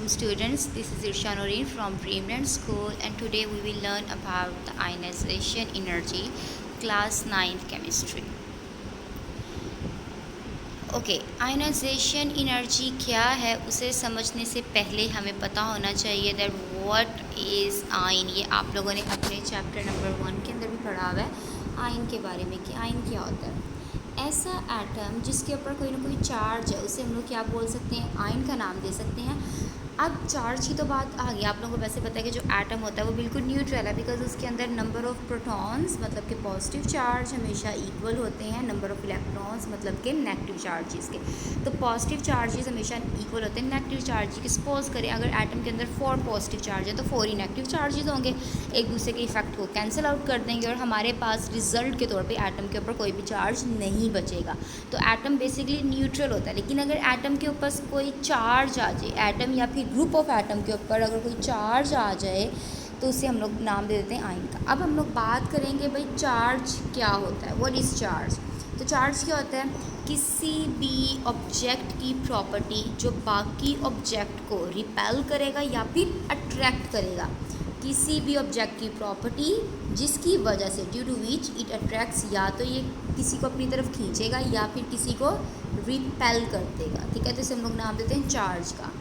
welcome students. This is Irsha Noreen from Dreamland School and today we will learn about the ionization energy, class 9th chemistry. Okay, ionization energy क्या है उसे समझने से पहले हमें पता होना चाहिए दैट व्हाट इज़ आयन। ये आप लोगों ने अपने चैप्टर नंबर 1 के अंदर भी पढ़ा हुआ है आयन के बारे में कि आयन क्या होता है। ऐसा एटम जिसके ऊपर कोई ना कोई चार्ज है उसे हम लोग क्या बोल सकते हैं, आयन का नाम दे सकते हैं। अब चार्ज की तो बात आ गई, आप लोगों को वैसे पता है कि जो एटम होता है वो बिल्कुल न्यूट्रल है बिकॉज उसके अंदर नंबर ऑफ़ प्रोटॉन्स मतलब कि पॉजिटिव चार्ज हमेशा इक्वल होते हैं नंबर ऑफ़ इलेक्ट्रॉन्स मतलब के नेगेटिव चार्जेस के। तो पॉजिटिव चार्जेस हमेशा इक्वल होते हैं नेगेटिव चार्ज के। सपोज करें अगर एटम के अंदर 4 पॉजिटिव चार्ज है तो 4 ही नेगेटिव चार्जेस होंगे, एक दूसरे के इफेक्ट को कैंसिल आउट कर देंगे और हमारे पास रिजल्ट के तौर पे एटम के ऊपर कोई भी चार्ज नहीं बचेगा। तो एटम बेसिकली न्यूट्रल होता है। लेकिन अगर एटम के ऊपर कोई चार्ज आ जाए, एटम या फिर ग्रुप ऑफ एटम के ऊपर अगर कोई चार्ज आ जाए तो उसे हम लोग नाम दे देते हैं आयन का। अब हम लोग बात करेंगे भाई चार्ज क्या होता है, व्हाट इज़ चार्ज। तो चार्ज क्या होता है, किसी भी ऑब्जेक्ट की प्रॉपर्टी जो बाकी ऑब्जेक्ट को रिपेल करेगा या फिर अट्रैक्ट करेगा। किसी भी ऑब्जेक्ट की प्रॉपर्टी जिसकी वजह से due to which it attracts, या तो ये किसी को अपनी तरफ खींचेगा या फिर किसी को रिपेल कर देगा। ठीक है, तो इसे हम लोग नाम देते हैं चार्ज का।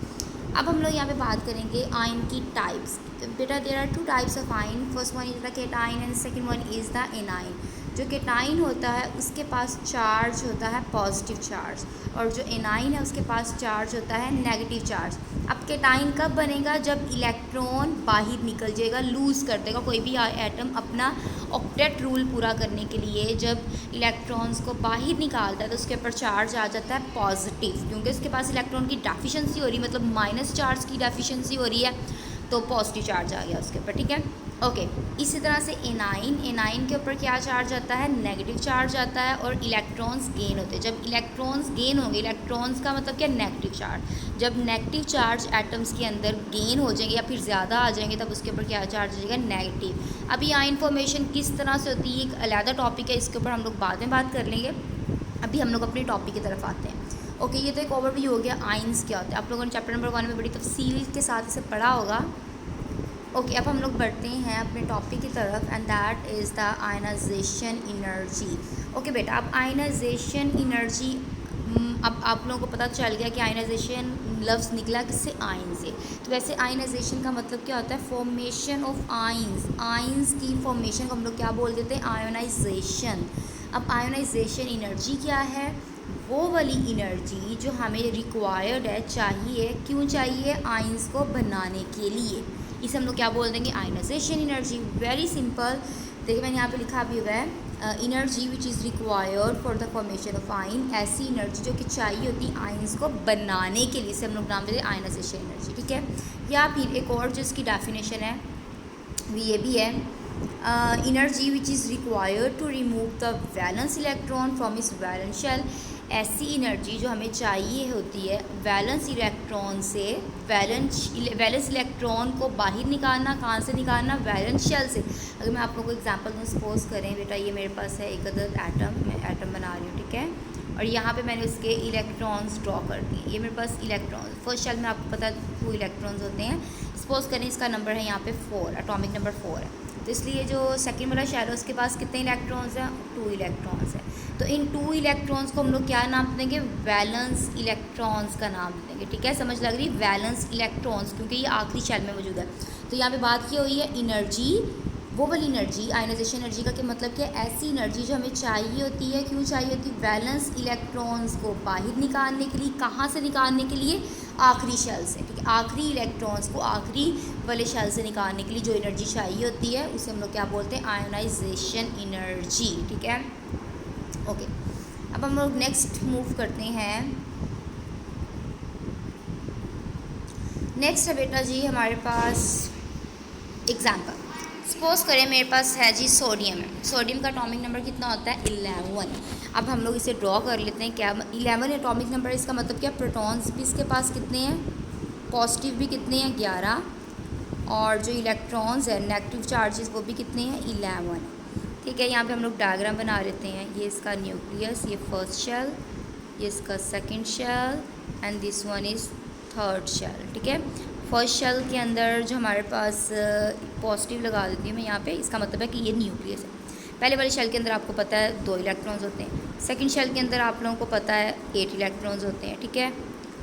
अब हम लोग यहाँ पे बात करेंगे आयन की टाइप्स। तो बेटा there are 2 types of ion, first one is the cation and second one is the anion. जो केटाइन होता है उसके पास चार्ज होता है पॉजिटिव चार्ज और जो एनाइन है उसके पास चार्ज होता है नेगेटिव चार्ज। अब केटाइन कब बनेगा, जब इलेक्ट्रॉन बाहर निकल जाएगा, लूज़ कर देगा कोई भी एटम अपना ऑक्टेट रूल पूरा करने के लिए। जब इलेक्ट्रॉन्स को बाहर निकालता है तो उसके ऊपर चार्ज आ जाता है पॉजिटिव, क्योंकि उसके पास इलेक्ट्रॉन की डेफिशिएंसी हो रही है, मतलब माइनस चार्ज की डेफिशिएंसी हो रही है, तो पॉजिटिव चार्ज आ गया उसके ऊपर। ठीक है, ओके। इसी तरह से एनाइन के ऊपर क्या चार्ज आता है, नेगेटिव चार्ज आता है और इलेक्ट्रॉन्स गेन होते हैं। जब इलेक्ट्रॉन्स गेन होंगे, इलेक्ट्रॉन्स का मतलब क्या, नेगेटिव चार्ज। जब नेगेटिव चार्ज एटम्स के अंदर गेन हो जाएंगे या फिर ज़्यादा आ जाएंगे तब उसके ऊपर क्या चार्ज हो जाएगा, नेगेटिव। अब ये आयन फॉर्मेशन किस तरह से होती है एक अलग टॉपिक है, इसके ऊपर हम लोग बाद में बात कर लेंगे। अभी हम लोग अपने टॉपिक की तरफ आते हैं। ओके, ये तो एक ओवरव्यू हो गया आयन्स क्या होते हैं। आप लोगों ने चैप्टर नंबर 1 में बड़ी तफसील के साथ इसे पढ़ा होगा। ओके, अब हम लोग बढ़ते हैं अपने टॉपिक की तरफ and that is the ionization energy. Okay बेटा, अब आयनाइजेशन एनर्जी, अब आप लोगों को पता चल गया कि आयनाइजेशन लफ्ज़ निकला किससे, आयन से। तो वैसे आयनाइजेशन का मतलब क्या होता है, फॉर्मेशन ऑफ आयन्स। आयन्स की फॉर्मेशन को हम लोग क्या बोल देते हैं, आयोनाइजेशन। अब आयोनाइजेशन एनर्जी क्या है, वो वाली एनर्जी जो हमें रिक्वायर्ड है, चाहिए, क्यों चाहिए, आयन्स को बनाने के लिए, इसे हम लोग क्या बोल देंगे, आयनाइजेशन एनर्जी। वेरी सिंपल, देखिए मैंने यहाँ पे लिखा भी हुआ है energy which is required for the formation of ion. ऐसी एनर्जी जो कि चाहिए होती है आयन्स को बनाने के लिए, इसे हम लोग नाम देते हैं आयनाइजेशन एनर्जी। ठीक है, या फिर एक और जो इसकी डेफिनेशन है ये भी है, energy which is required to remove the valence electron from इस वैलेंस शेल। ऐसी एनर्जी जो हमें चाहिए होती है वैलेंस इलेक्ट्रॉन से, वैलेंस इलेक्ट्रॉन को बाहर निकालना, कहाँ से निकालना, वैलेंस शेल से। अगर मैं आप लोगों को एग्जांपल दूँ, सपोज करें बेटा ये मेरे पास है एक अदर एटम, मैं एटम बना रही हूँ, ठीक है, और यहाँ पे मैंने उसके इलेक्ट्रॉन्स ड्रॉ कर दिए। ये मेरे पास इलेक्ट्रॉन, फर्स्ट शेल में आपको पता है 2 इलेक्ट्रॉन्स होते हैं। सपोज करें इसका नंबर है यहाँ पे 4, एटॉमिक नंबर 4 है, तो इसलिए जो सेकंड वाला शेल है उसके पास कितने इलेक्ट्रॉन्स हैं, 2 इलेक्ट्रॉन्स हैं। तो इन 2 इलेक्ट्रॉन्स को हम लोग क्या नाम देंगे, वैलेंस इलेक्ट्रॉन्स का नाम देंगे। ठीक है, समझ लग रही, वैलेंस इलेक्ट्रॉन्स, क्योंकि ये आखिरी शेल में मौजूद है। तो यहाँ पे बात की हुई है एनर्जी, वो वाली एनर्जी, आयनाइजेशन एनर्जी का क्या मतलब, क्या ऐसी एनर्जी जो हमें चाहिए होती है, क्यों चाहिए होती है, वैलेंस इलेक्ट्रॉन्स को बाहर निकालने के लिए, कहाँ से निकालने के लिए, आखिरी शेल से। ठीक है, आखिरी इलेक्ट्रॉन्स को आखिरी वाले शेल से निकालने के लिए जो एनर्जी चाहिए होती है उसे हम लोग क्या बोलते हैं, आयोनाइजेशन एनर्जी। ठीक है, ओके। अब हम लोग नेक्स्ट मूव करते हैं। नेक्स्ट है बेटा जी हमारे पास एग्जाम्पल। सपोज करें मेरे पास है जी सोडियम है, सोडियम का एटॉमिक नंबर कितना होता है, 11। अब हम लोग इसे ड्रॉ कर लेते हैं, क्या 11 एटॉमिक नंबर, इसका मतलब क्या, प्रोटॉन्स भी इसके पास कितने हैं, पॉजिटिव भी कितने हैं, 11, और जो इलेक्ट्रॉन्स है नेगेटिव चार्जेस वो भी कितने हैं, 11। ठीक है, यहाँ पे हम लोग डायग्राम बना लेते हैं। ये इसका न्यूक्लियस, ये फर्स्ट शेल, ये इसका second shell and this one is third shell. ठीक है, फर्स्ट शेल के अंदर जो हमारे पास पॉजिटिव लगा देती हूँ मैं यहाँ पे, इसका मतलब है कि ये न्यूक्लियस है। पहले वाले शेल के अंदर आपको पता है 2 इलेक्ट्रॉन्स होते हैं। सेकंड शेल के अंदर आप लोगों को पता है 8 इलेक्ट्रॉन्स होते हैं, ठीक है।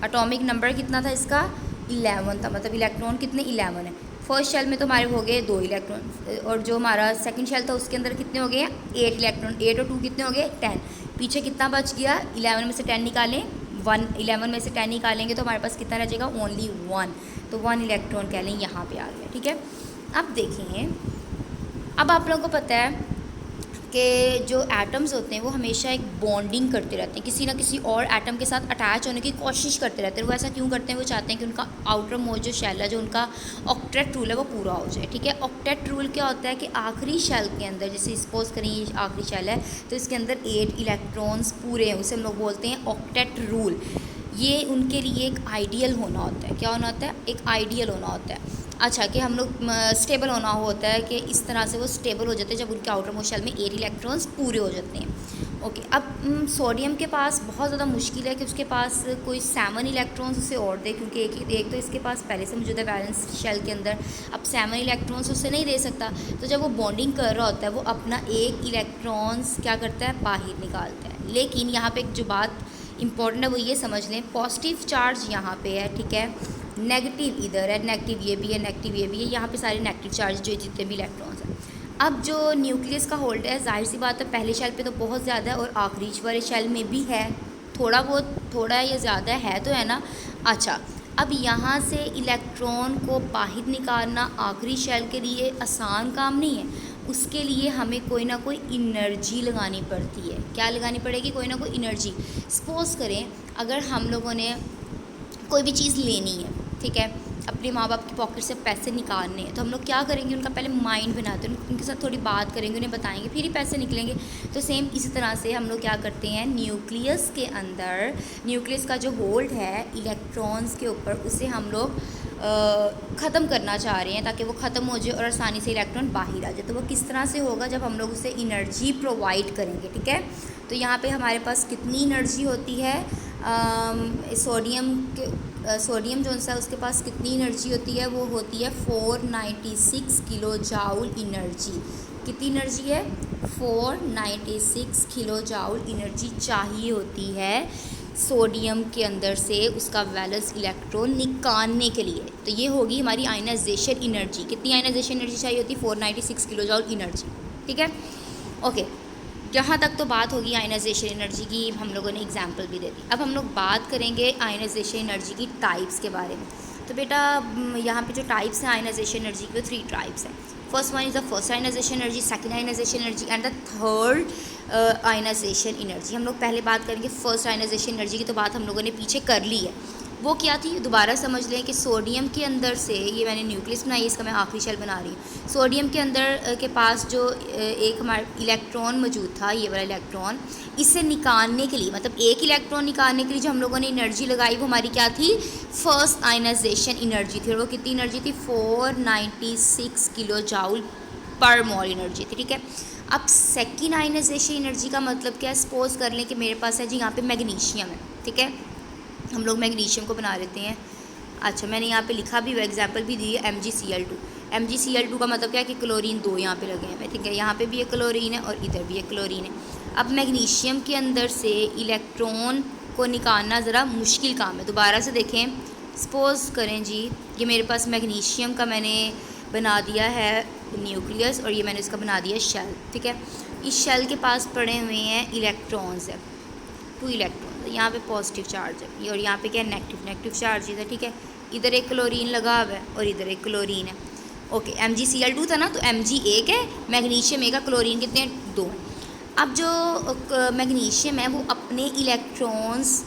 एटॉमिक नंबर कितना था इसका? 11 था, मतलब इलेक्ट्रॉन कितने? 11 है। फर्स्ट शेल में तो हमारे हो गए 2 इलेक्ट्रॉन, और जो हमारा सेकंड शेल था उसके अंदर कितने हो गए? 8 इलेक्ट्रॉन। 8 और 2 कितने हो गए? 10। पीछे कितना बच गया? 11 में से 10 निकालें, 1। 11 में से 10 निकालेंगे तो हमारे पास कितना रह जाएगा? ओनली 1। तो 1 इलेक्ट्रॉन कह लें यहाँ पे आ गया, ठीक है। अब देखिए, अब आप लोगों को पता है कि जो एटम्स होते हैं वो हमेशा एक बॉन्डिंग करते रहते हैं, किसी ना किसी और एटम के साथ अटैच होने की कोशिश करते रहते हैं। वो ऐसा क्यों करते हैं? वो चाहते हैं कि उनका आउटर मोस्ट जो शेल है, जो उनका ऑक्टेट रूल है, वो पूरा हो जाए, ठीक है। ऑक्टेट रूल क्या होता है कि आखिरी शेल के अंदर, जैसे सपोज करें ये आखिरी शेल है तो इसके अंदर 8 इलेक्ट्रॉन्स पूरे हैं, उसे हम लोग बोलते हैं ऑक्टेट रूल। ये उनके लिए एक आइडियल होना होता है। क्या होना होता है? एक आइडियल होना होता है। अच्छा, कि हम लोग स्टेबल होना होता है कि इस तरह से वो स्टेबल हो जाते हैं जब उनके आउटर मोस्ट शेल में 8 इलेक्ट्रॉन्स पूरे हो जाते हैं। ओके, अब सोडियम के पास बहुत ज़्यादा मुश्किल है कि उसके पास कोई 7 इलेक्ट्रॉन्स उसे और दे, क्योंकि एक तो इसके पास पहले से मौजूद है बैलेंस शेल के अंदर। अब 7 इलेक्ट्रॉन्स उससे नहीं दे सकता, तो जब वो बॉन्डिंग कर रहा होता है वो अपना 1 इलेक्ट्रॉन्स क्या करता है? बाहर निकालता है। लेकिन यहाँ पर एक जो बात इंपॉर्टेंट है वो ये समझ लें, पॉजिटिव चार्ज यहाँ पे है, ठीक है, नेगेटिव इधर है, नेगेटिव ये भी है, नेगेटिव ये भी है, यहाँ पे सारे नेगेटिव चार्ज जो जितने भी इलेक्ट्रॉन्स हैं। अब जो न्यूक्लियस का होल्ड है, जाहिर सी बात है पहले शेल पे तो बहुत ज़्यादा है और आखिरी वाले शेल में भी है, थोड़ा बहुत, थोड़ा या ज़्यादा है तो है ना। अच्छा, अब यहाँ से इलेक्ट्रॉन को बाहर निकालना आखिरी शेल के लिए आसान काम नहीं है। उसके लिए हमें कोई ना कोई एनर्जी लगानी पड़ती है। क्या लगानी पड़ेगी? कोई ना कोई एनर्जी। सपोज़ करें अगर हम लोगों ने कोई भी चीज़ लेनी है, ठीक है, अपने माँ बाप की पॉकेट से पैसे निकालने हैं, तो हम लोग क्या करेंगे? उनका पहले माइंड बनाते हैं, उनके साथ थोड़ी बात करेंगे, उन्हें बताएंगे, फिर ही पैसे निकलेंगे। तो सेम इसी तरह से हम लोग क्या करते हैं, न्यूक्लियस के अंदर, न्यूक्लियस का जो होल्ड है इलेक्ट्रॉन्स के ऊपर, उसे हम लोग ख़त्म करना चाह रहे हैं ताकि वो ख़त्म हो जाए और आसानी से इलेक्ट्रॉन बाहर आ जाए। तो वो किस तरह से होगा? जब हम लोग उसे एनर्जी प्रोवाइड करेंगे, ठीक है। तो यहाँ पे हमारे पास कितनी एनर्जी होती है? सोडियम जो सा उसके पास कितनी एनर्जी होती है? वो होती है 496 किलो जाउल एनर्जी। कितनी एनर्जी है? 496 किलो जाउल एनर्जी चाहिए होती है सोडियम के अंदर से उसका वैलेंस इलेक्ट्रॉन निकालने के लिए। तो ये होगी हमारी आयनाइजेशन एनर्जी। कितनी आयनाइजेशन एनर्जी चाहिए होती है? 496 किलो जाउल एनर्जी, ठीक है। ओके, जहाँ तक तो बात होगी आयनाइजेशन एनर्जी की, हम लोगों ने एग्जांपल भी दे दी। अब हम लोग बात करेंगे आयनाइजेशन एनर्जी की टाइप्स के बारे में। तो बेटा यहाँ पे जो टाइप्स हैं आयनाइजेशन एनर्जी की, वो 3 टाइप्स हैं। First one is the first ionization energy, second ionization energy and the third ionization energy. हम लोग पहले बात करेंगे फर्स्ट आयनाइजेशन एनर्जी की, तो बात हम लोगों ने पीछे कर ली है। वो क्या थी? दोबारा समझ लें कि सोडियम के अंदर से, ये मैंने न्यूक्लियस बनाई है, इसका मैं आखिरी शेल बना रही हूँ। सोडियम के अंदर के पास जो एक हमारा इलेक्ट्रॉन मौजूद था, ये वाला इलेक्ट्रॉन, इसे निकालने के लिए, मतलब एक इलेक्ट्रॉन निकालने के लिए जो हम लोगों ने एनर्जी लगाई वो हमारी क्या थी? फर्स्ट आयनाइजेशन एनर्जी थी। और वो कितनी एनर्जी थी? 496 किलो जाउल पर मोल एनर्जी थी, ठीक है। अब सेकेंड आयनाइजेशन एनर्जी का मतलब क्या है? सपोज कर लें कि मेरे पास है जी यहाँ पे मैग्नीशियम है, ठीक है, हम लोग मैग्नीशियम को बना लेते हैं। अच्छा, मैंने यहाँ पे लिखा भी, एग्जांपल भी दी है, MgCl2। MgCl2 का मतलब क्या है कि क्लोरीन 2 यहाँ पे लगे हैं, ठीक है, यहाँ पे भी एक क्लोरीन है और इधर भी एक क्लोरीन है। अब मैग्नीशियम के अंदर से इलेक्ट्रॉन को निकालना ज़रा मुश्किल काम है। दोबारा से देखें, सपोज़ करें जी ये मेरे पास मैग्नीशियम का मैंने बना दिया है न्यूक्लियस और ये मैंने इसका बना दिया शेल, ठीक है। इस शेल के पास पड़े हुए हैं इलेक्ट्रॉन्स है, 2 इलेक्ट्रॉन। यहाँ पे पॉजिटिव चार्ज है और यहाँ पे क्या है? नेगेटिव चार्ज है, ठीक है। इधर एक क्लोरीन लगा हुआ है और इधर एक क्लोरीन है। ओके, MgCl2 था ना, तो Mg एक है, मैग्नीशियम एक है, क्लोरीन कितने हैं? 2। अब जो मैग्नीशियम है वो अपने इलेक्ट्रॉन्स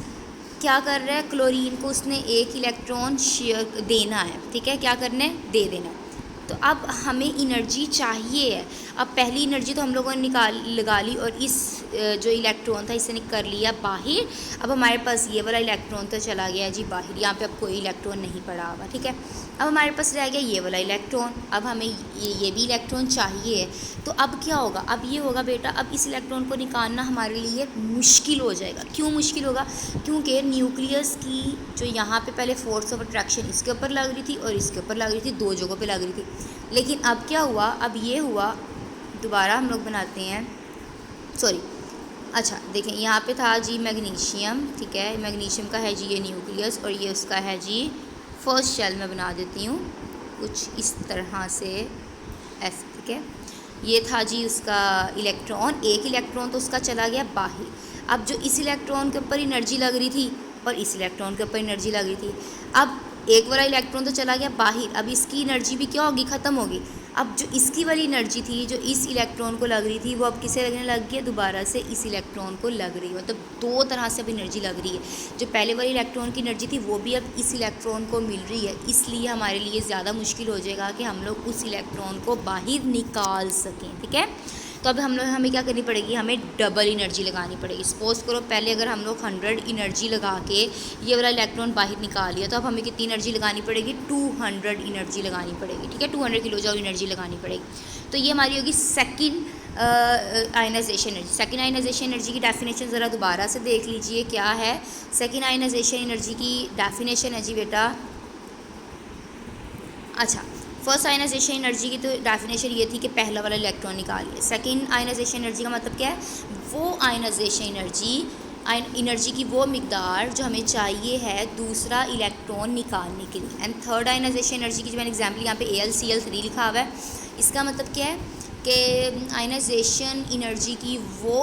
क्या कर रहा है? क्लोरीन को उसने एक इलेक्ट्रॉन शेयर देना है, ठीक है, क्या करना है? दे देना है। तो अब हमें एनर्जी चाहिए है। अब पहली एनर्जी तो हम लोगों ने लगा ली और इस जो इलेक्ट्रॉन था इसे कर लिया बाहर। अब हमारे पास ये वाला इलेक्ट्रॉन तो चला गया जी बाहर, यहाँ पे अब कोई इलेक्ट्रॉन नहीं पड़ा हुआ, ठीक है। अब हमारे पास रह गया ये वाला इलेक्ट्रॉन, अब हमें ये भी इलेक्ट्रॉन चाहिए। तो अब क्या होगा, अब ये होगा बेटा, अब इस इलेक्ट्रॉन को निकालना हमारे लिए मुश्किल हो जाएगा। क्यों मुश्किल होगा, क्योंकि न्यूक्लियस की जो यहाँ पे पहले फोर्स ऑफ अट्रैक्शन इसके ऊपर लग रही थी और इसके ऊपर लग रही थी, दो जगहों पे लग रही थी। लेकिन अब क्या हुआ, अब ये हुआ, दोबारा हम लोग बनाते हैं, सॉरी, अच्छा देखें यहाँ पे था जी मैग्नीशियम, ठीक है, मैग्नीशियम का है जी ये न्यूक्लियस और ये उसका है जी फर्स्ट शेल। मैं बना देती हूँ कुछ इस तरह से ऐसे, ठीक है। ये था जी उसका इलेक्ट्रॉन, एक इलेक्ट्रॉन तो उसका चला गया बाहर। अब जो इस इलेक्ट्रॉन के ऊपर एनर्जी लग रही थी और इस इलेक्ट्रॉन के ऊपर एनर्जी लग रही थी, अब एक वाला इलेक्ट्रॉन तो चला गया बाहर, अब इसकी एनर्जी भी क्या होगी, ख़त्म होगी। अब जो इसकी वाली एनर्जी थी जो इस इलेक्ट्रॉन को लग रही थी वो अब किसे लगने लग गई है, दोबारा से इस इलेक्ट्रॉन को लग रही है। मतलब दो तरह से अब एनर्जी लग रही है। जो पहले वाली इलेक्ट्रॉन की एनर्जी थी वो भी अब इस इलेक्ट्रॉन को मिल रही है, इसलिए हमारे लिए ज़्यादा मुश्किल हो जाएगा कि हम लोग उस इलेक्ट्रॉन को बाहर निकाल सकें, ठीक है। तो अब हमें क्या करनी पड़ेगी, हमें डबल एनर्जी लगानी पड़ेगी। सपोज करो पहले अगर हम लोग 100 एनर्जी लगा के ये वाला इलेक्ट्रॉन बाहर निकाल लिया, तो अब हमें कितनी एनर्जी लगानी पड़ेगी, 200 एनर्जी लगानी पड़ेगी, ठीक है, 200 किलो जूल एनर्जी लगानी पड़ेगी। तो ये हमारी होगी second ionization energy. Second ionization energy की डेफिनेशन ज़रा दोबारा से देख लीजिए क्या है। सेकंड आयनाइजेशन एनर्जी की डेफिनेशन है जी बेटा, अच्छा फर्स्ट आयनाइजेशन एनर्जी की तो डेफिनेशन ये थी कि पहला वाला इलेक्ट्रॉन निकालिए। सेकंड आयनाइजेशन एनर्जी का मतलब क्या है, वो आयनाइजेशन एनर्जी की वो मिकदार जो हमें चाहिए है दूसरा इलेक्ट्रॉन निकालने के लिए। एंड थर्ड आयनाइजेशन एनर्जी की जो मैंने एग्जाम्पल यहाँ पे AlCl3 लिखा हुआ है, इसका मतलब क्या है कि आयनाइजेशन एनर्जी की वो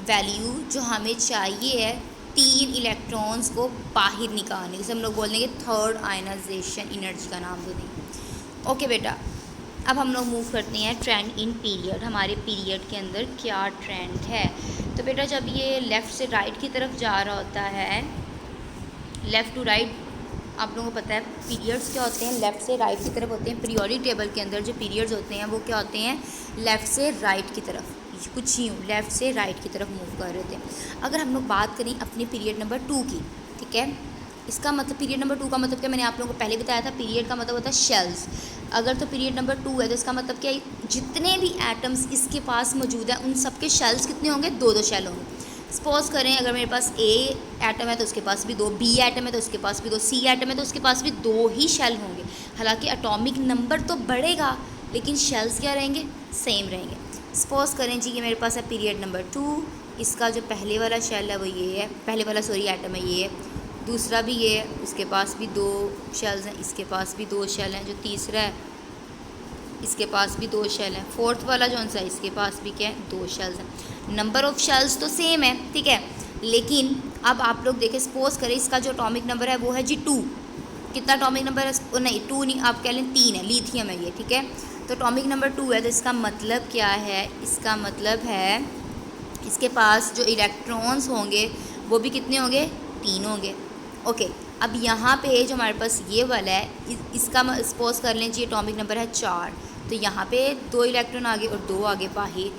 वैल्यू जो हमें चाहिए है 3 इलेक्ट्रॉन्स को बाहर निकालने, जैसे हम लोग बोल देंगे थर्ड आयनाइजेशन एनर्जी का नाम दे देंगे। ओके बेटा, अब हम लोग मूव करते हैं ट्रेंड इन पीरियड। हमारे पीरियड के अंदर क्या ट्रेंड है। तो बेटा जब ये लेफ़्ट से राइट की तरफ जा रहा होता है, लेफ़्ट टू राइट, आप लोगों को पता है पीरियड्स क्या होते हैं, लेफ़्ट से राइट की तरफ होते हैं। पीरियोडिक टेबल के अंदर जो पीरियड्स होते हैं वो क्या होते हैं, लेफ़्ट से राइट की तरफ, कुछ यूँ लेफ़्ट से राइट की तरफ मूव कर रहे थे। अगर हम लोग बात करें अपने पीरियड नंबर 2 की, ठीक है, इसका मतलब पीरियड नंबर 2 का मतलब क्या, मैंने आप लोगों को पहले बताया था, पीरियड का मतलब होता है शेल्स। अगर तो पीरियड नंबर 2 है तो इसका मतलब क्या है, जितने भी एटम्स इसके पास मौजूद हैं उन सब के शेल्स कितने होंगे, 2-2 शेल होंगे। सपोज करें अगर मेरे पास A एटम है तो उसके पास भी 2, B एटम है तो उसके पास भी 2, C एटम है तो उसके पास भी 2 ही शेल होंगे। हालांकि एटॉमिक नंबर तो बढ़ेगा लेकिन शेल्स क्या रहेंगे, सेम रहेंगे। सपोज करें जी कि मेरे पास है पीरियड नंबर 2, इसका जो पहले वाला शेल है वो ये है, पहले वाला एटम है ये है, दूसरा भी ये है, उसके पास भी 2 शेल्स हैं, इसके पास भी 2 शेल हैं, जो तीसरा है इसके पास भी 2 शेल हैं, फोर्थ वाला जो सा है इसके पास भी क्या है, 2 शेल्स हैं। नंबर ऑफ़ शेल्स तो सेम है, ठीक है, लेकिन अब आप लोग देखें, सपोज करें इसका जो अटोमिक नंबर है वो है जी 2। कितना अटोमिक नंबर है, नहीं 2 नहीं, आप कह लें 3 है, लिथियम है ये, ठीक है। तो अटोमिक नंबर 2 है तो इसका मतलब क्या है, इसका मतलब है इसके पास जो इलेक्ट्रॉन्स होंगे वो भी कितने होंगे, 3 होंगे। ओके, अब यहाँ पे जो हमारे पास ये वाला है इसका सपोज कर लें जी एटॉमिक नंबर है 4, तो यहाँ पे 2 इलेक्ट्रॉन आगे और 2 आगे बाहर।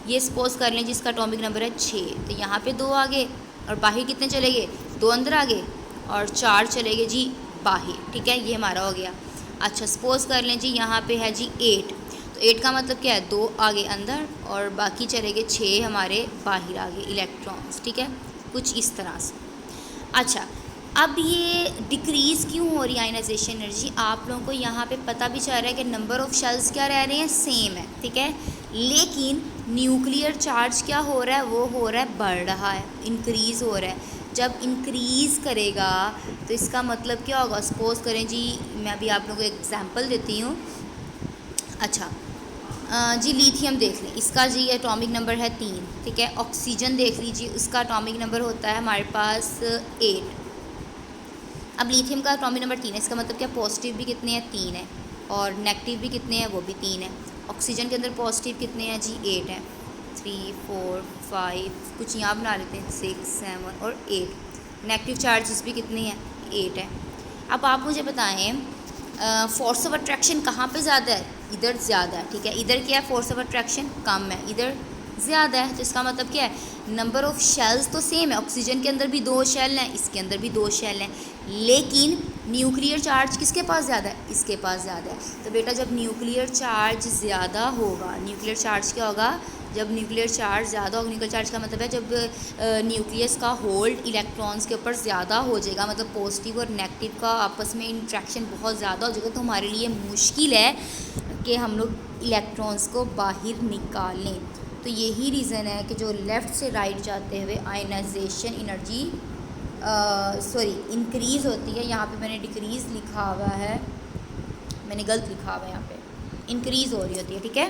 ये सपोज कर लें जी इसका एटॉमिक नंबर है 6, तो यहाँ पे 2 आगे और बाहर कितने चले गए, 2 अंदर आगे और 4 चले गए जी बाहर, ठीक है, ये हमारा हो गया। अच्छा सपोज कर लें जी यहाँ पे है जी 8, तो 8 का मतलब क्या है, 2 आगे अंदर और बाकी चले गए 6 हमारे बाहर आगे इलेक्ट्रॉन्स, ठीक है, कुछ इस तरह से। अच्छा अब ये डिक्रीज़ क्यों हो रही है आयनाइजेशन एनर्जी, आप लोगों को यहाँ पे पता भी चल रहा है कि नंबर ऑफ़ शेल्स क्या रह रहे हैं, सेम है, ठीक है, लेकिन न्यूक्लियर चार्ज क्या हो रहा है, वो हो रहा है बढ़ रहा है, इंक्रीज़ हो रहा है। जब इंक्रीज़ करेगा तो इसका मतलब क्या होगा, सपोज करें जी मैं अभी आप लोगों को एग्जांपल देती हूँ। अच्छा जी लिथियम देख लें, इसका जी एटॉमिक नंबर है 3, ठीक है। ऑक्सीजन देख लीजिए, उसका एटॉमिक नंबर होता है हमारे पास 8। अब लिथियम का एटॉमिक नंबर 3 है, इसका मतलब क्या, पॉजिटिव भी कितने हैं, 3 है, और नेगेटिव भी कितने हैं, वो भी 3 है। ऑक्सीजन के अंदर पॉजिटिव कितने हैं जी, 8 है, 3 4 5, कुछ यहाँ बना लेते हैं 6 7 और 8। नेगेटिव चार्जेस भी कितने हैं, 8 है। अब आप मुझे बताएं फोर्स ऑफ अट्रैक्शन कहाँ पे ज़्यादा है, इधर ज़्यादा है, ठीक है। इधर क्या है, फोर्स ऑफ अट्रैक्शन कम है, इधर ज़्यादा है। तो इसका मतलब क्या है, नंबर ऑफ़ शेल्स तो सेम है, ऑक्सीजन के अंदर भी 2 शेल हैं, इसके अंदर भी 2 शेल हैं, लेकिन न्यूक्लियर चार्ज किसके पास ज़्यादा है, इसके पास ज़्यादा है। तो बेटा जब न्यूक्लियर चार्ज ज़्यादा होगा, न्यूक्लियर चार्ज क्या होगा, जब न्यूक्लियर चार्ज ज़्यादा होगा, न्यूक्लियर चार्ज का मतलब है जब न्यूक्लियस का होल्ड इलेक्ट्रॉन्स के ऊपर ज़्यादा हो जाएगा, मतलब पॉजिटिव और नेगेटिव का आपस में इंट्रैक्शन बहुत ज़्यादा हो जाएगा, तो हमारे लिए मुश्किल है कि हम लोग इलेक्ट्रॉन्स को बाहर निकालें। तो यही रीज़न है कि जो लेफ़्ट से राइट जाते हुए आयनाइजेशन एनर्जी इंक्रीज़ होती है। यहाँ पे मैंने डिक्रीज़ लिखा हुआ है, मैंने गलत लिखा हुआ है, यहाँ पे इंक्रीज़ हो रही होती है, ठीक है।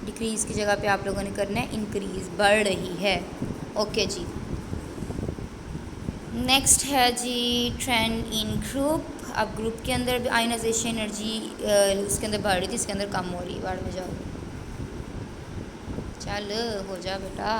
डिक्रीज़ की जगह पे आप लोगों ने करना है इंक्रीज़, बढ़ रही है। ओके जी, नेक्स्ट है जी ट्रेंड इन ग्रुप। अब ग्रुप के अंदर भी आयनाइजेशन एनर्जी उसके अंदर बढ़ रही थी, इसके अंदर कम हो रही है, बाढ़ में जाओ, चल हो जा बेटा।